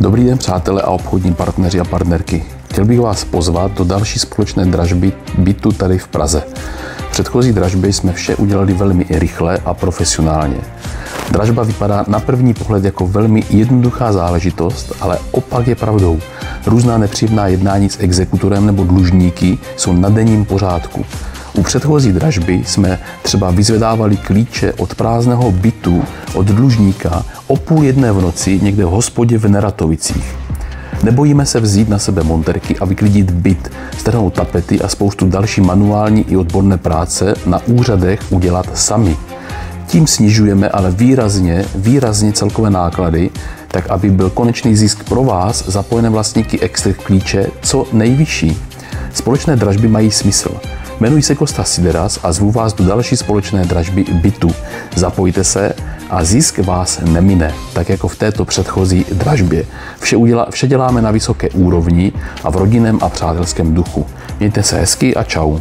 Dobrý den, přátelé a obchodní partneři a partnerky. Chtěl bych vás pozvat do další společné dražby bytu tady v Praze. V předchozí dražbě jsme vše udělali velmi rychle a profesionálně. Dražba vypadá na první pohled jako velmi jednoduchá záležitost, ale opak je pravdou. Různá nepříjemná jednání s exekutorem nebo dlužníky jsou na denním pořádku. U předchozí dražby jsme třeba vyzvedávali klíče od prázdného bytu od dlužníka o 12:30 v noci někde v hospodě v Neratovicích. Nebojíme se vzít na sebe monterky a vyklidit byt, strhnout tapety a spoustu další manuální i odborné práce na úřadech udělat sami. Tím snižujeme ale výrazně celkové náklady, tak aby byl konečný zisk pro vás, zapojené vlastníky extra klíče, co nejvyšší. Společné dražby mají smysl. Jmenuji se Kostas Sideras a zvu vás do další společné dražby bytu. Zapojte se a zisk vás nemine, tak jako v této předchozí dražbě. Vše děláme na vysoké úrovni a v rodinném a přátelském duchu. Mějte se hezky a čau.